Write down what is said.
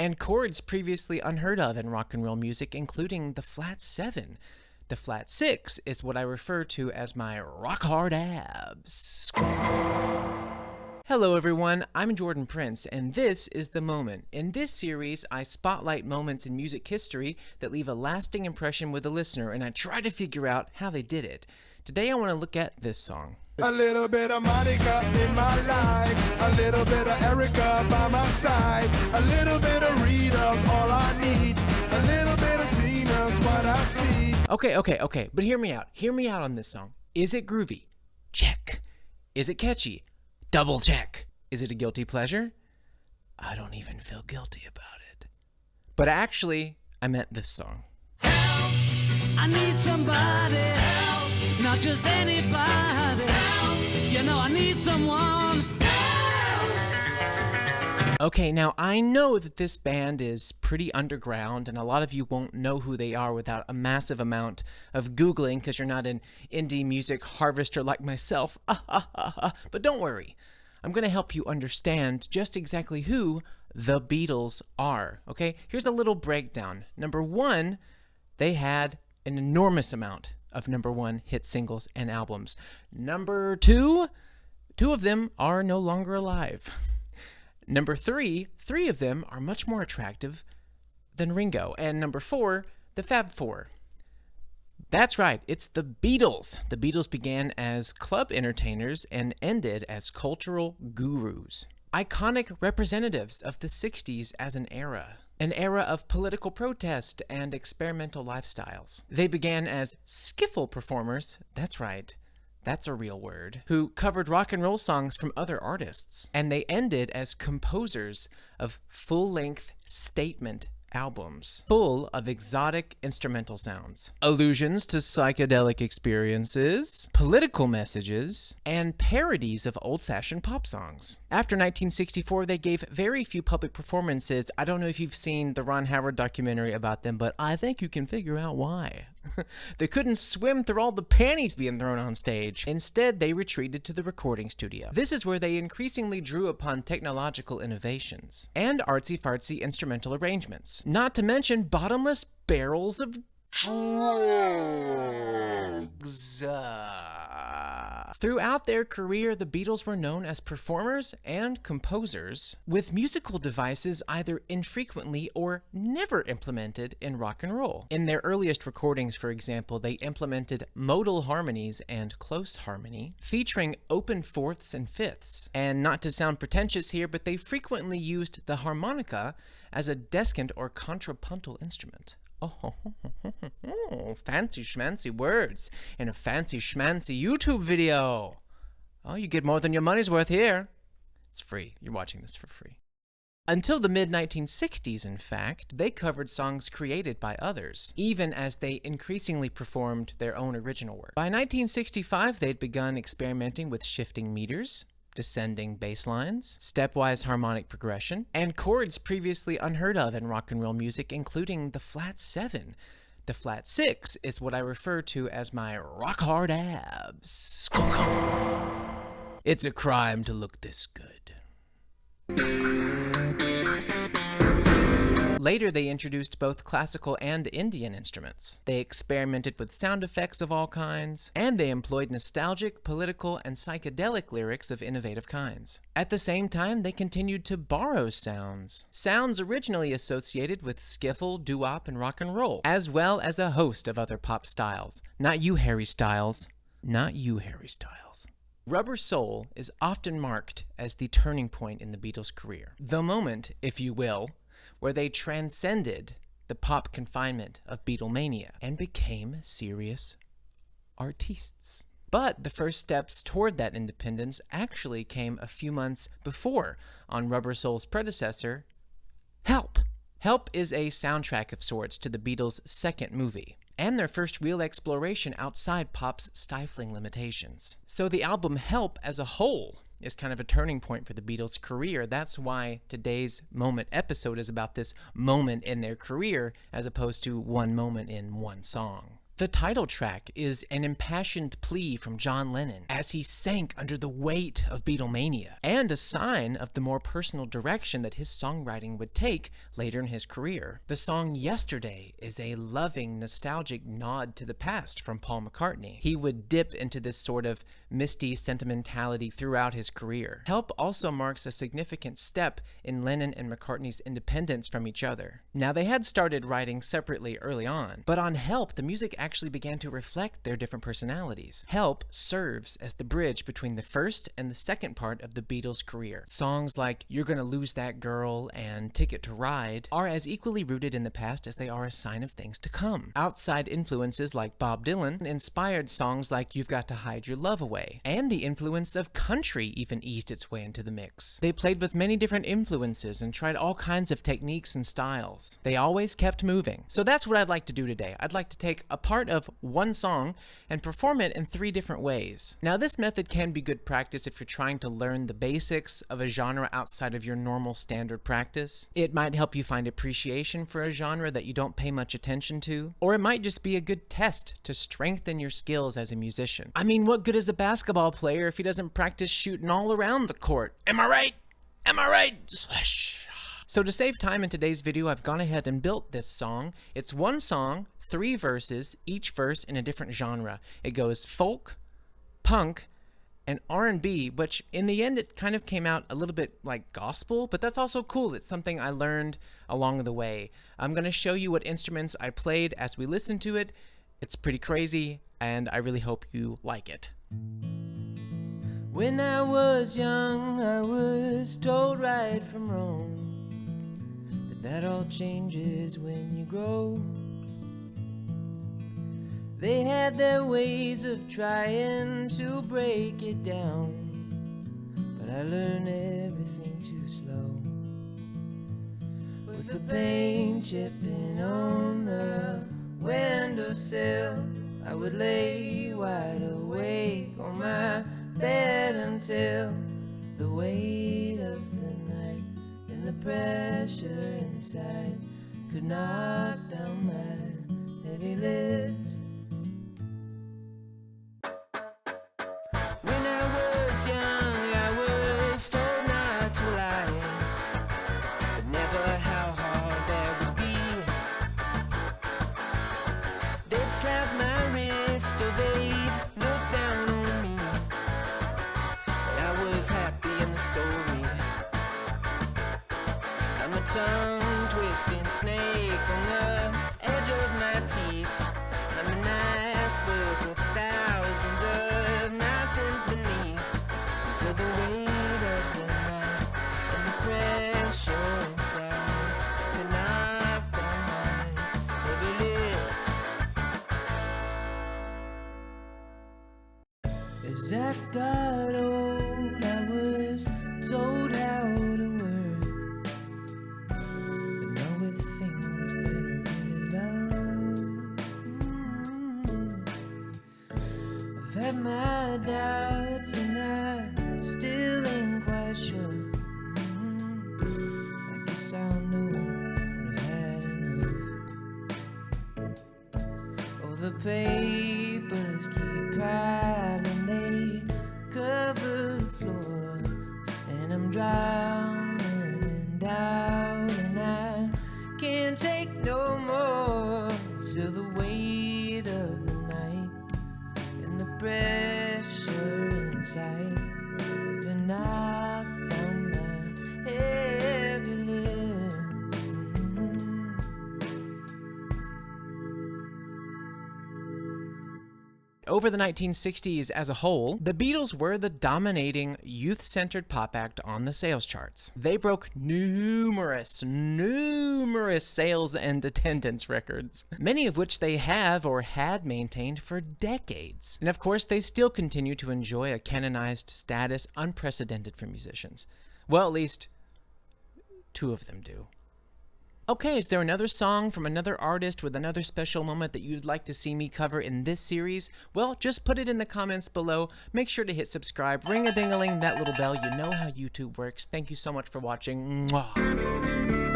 and chords previously unheard of in rock and roll music, including the flat 7. The flat 6 is what I refer to as my rock hard abs. Hello everyone, I'm Jordan Prince, and this is The Moment. In this series, I spotlight moments in music history that leave a lasting impression with the listener, and I try to figure out how they did it. Today I want to look at this song. A little bit of Monica in my life, a little bit of Erica by my side, a little bit of Rita's all I need, a little bit of Tina's what I see. Okay, but hear me out. Hear me out on this song. Is it groovy? Check. Is it catchy? Double check. Is it a guilty pleasure? I don't even feel guilty about it. But actually, I meant this song. Help! I need somebody. Help! Not just anybody. Help! You know I need someone. Help! Okay, now I know that this band is pretty underground, and a lot of you won't know who they are without a massive amount of Googling because you're not an indie music harvester like myself. But don't worry. I'm going to help you understand just exactly who the Beatles are, okay? Here's a little breakdown. Number one, they had an enormous amount of number one hit singles and albums. Number two of them are no longer alive. Number three of them are much more attractive than Ringo. And number four, the Fab Four. That's right, it's the Beatles. The Beatles began as club entertainers and ended as cultural gurus. Iconic representatives of the 60s as an era of political protest and experimental lifestyles. They began as skiffle performers, that's right, that's a real word, who covered rock and roll songs from other artists. And they ended as composers of full-length statement albums, full of exotic instrumental sounds, allusions to psychedelic experiences, political messages, and parodies of old-fashioned pop songs. After 1964, they gave very few public performances. I don't know if you've seen the Ron Howard documentary about them, but I think you can figure out why. They couldn't swim through all the panties being thrown on stage. Instead, they retreated to the recording studio. This is where they increasingly drew upon technological innovations and artsy-fartsy instrumental arrangements, not to mention bottomless barrels of drugs. Throughout their career, the Beatles were known as performers and composers with musical devices either infrequently or never implemented in rock and roll. In their earliest recordings, for example, they implemented modal harmonies and close harmony, featuring open fourths and fifths. And not to sound pretentious here, but they frequently used the harmonica as a descant or contrapuntal instrument. Oh, fancy schmancy words in a fancy schmancy YouTube video. Oh, you get more than your money's worth here. It's free. You're watching this for free. Until the mid-1960s, in fact, they covered songs created by others, even as they increasingly performed their own original work. By 1965, they'd begun experimenting with shifting meters, descending bass lines, stepwise harmonic progression, and chords previously unheard of in rock and roll music, including the flat 7. The flat 6 is what I refer to as my rock hard abs. It's a crime to look this good. Later, they introduced both classical and Indian instruments. They experimented with sound effects of all kinds, and they employed nostalgic, political, and psychedelic lyrics of innovative kinds. At the same time, they continued to borrow sounds originally associated with skiffle, doo-wop, and rock and roll, as well as a host of other pop styles. Not you, Harry Styles. Not you, Harry Styles. Rubber Soul is often marked as the turning point in the Beatles' career. The moment, if you will, where they transcended the pop confinement of Beatlemania and became serious artists. But the first steps toward that independence actually came a few months before on Rubber Soul's predecessor, Help! Help is a soundtrack of sorts to the Beatles' second movie, and their first real exploration outside pop's stifling limitations. So the album Help as a whole is kind of a turning point for the Beatles' career. That's why today's Moment episode is about this moment in their career as opposed to one moment in one song. The title track is an impassioned plea from John Lennon as he sank under the weight of Beatlemania, and a sign of the more personal direction that his songwriting would take later in his career. The song Yesterday is a loving, nostalgic nod to the past from Paul McCartney. He would dip into this sort of misty sentimentality throughout his career. Help also marks a significant step in Lennon and McCartney's independence from each other. Now, they had started writing separately early on, but on Help, the music actually began to reflect their different personalities. Help serves as the bridge between the first and the second part of the Beatles' career. Songs like You're Gonna Lose That Girl and Ticket to Ride are as equally rooted in the past as they are a sign of things to come. Outside influences like Bob Dylan inspired songs like You've Got to Hide Your Love Away, and the influence of country even eased its way into the mix. They played with many different influences and tried all kinds of techniques and styles. They always kept moving. So that's what I'd like to do today. I'd like to take a part of one song and perform it in 3 different ways. Now, this method can be good practice if you're trying to learn the basics of a genre outside of your normal standard practice. It might help you find appreciation for a genre that you don't pay much attention to, or it might just be a good test to strengthen your skills as a musician. I mean, what good is a basketball player if he doesn't practice shooting all around the court? Am I right? Am I right? Swish. So to save time in today's video, I've gone ahead and built this song. It's one song, 3 verses, each verse in a different genre. It goes folk, punk, and R&B, which in the end it kind of came out a little bit like gospel, but that's also cool. It's something I learned along the way. I'm going to show you what instruments I played as we listen to it. It's pretty crazy, and I really hope you like it. When I was young, I was told right from wrong, but that all changes when you grow. They had their ways of trying to break it down, but I learned everything too slow. With the paint chipping on the windowsill, I would lay wide awake on my bed until the weight of the night and the pressure inside could knock down my heavy lids. When I was young, I was told not to lie, but never how hard that would be. They'd slap my wrist or they'd look down on me, but I was happy in the story. I'm a tongue-twisting snake on the edge of my teeth. I'm an iceberg with thousands of mountains beneath, until the weight of the night and the pressure inside could knock down my heavy lids. As I got old, I was told how to work, but now with things that I really love. I've had my doubts and I still ain't quite sure. I guess I'll know when I've had enough. Oh, the papers keep piling, they cover the floor, and I'm drowning in doubt, and I can't take no more till the weight of the night and the pressure inside can knock down my heavy lids. Over the 1960s as a whole, the Beatles were the dominating youth-centered pop act on the sales charts. They broke numerous sales and attendance records, many of which they have or had maintained for decades. And of course, they still continue to enjoy a canonized status unprecedented for musicians. Well, at least 2 of them do. Okay, is there another song from another artist with another special moment that you'd like to see me cover in this series? Well, just put it in the comments below. Make sure to hit subscribe, ring-a-ding-a-ling, that little bell. You know how YouTube works. Thank you so much for watching. Mwah.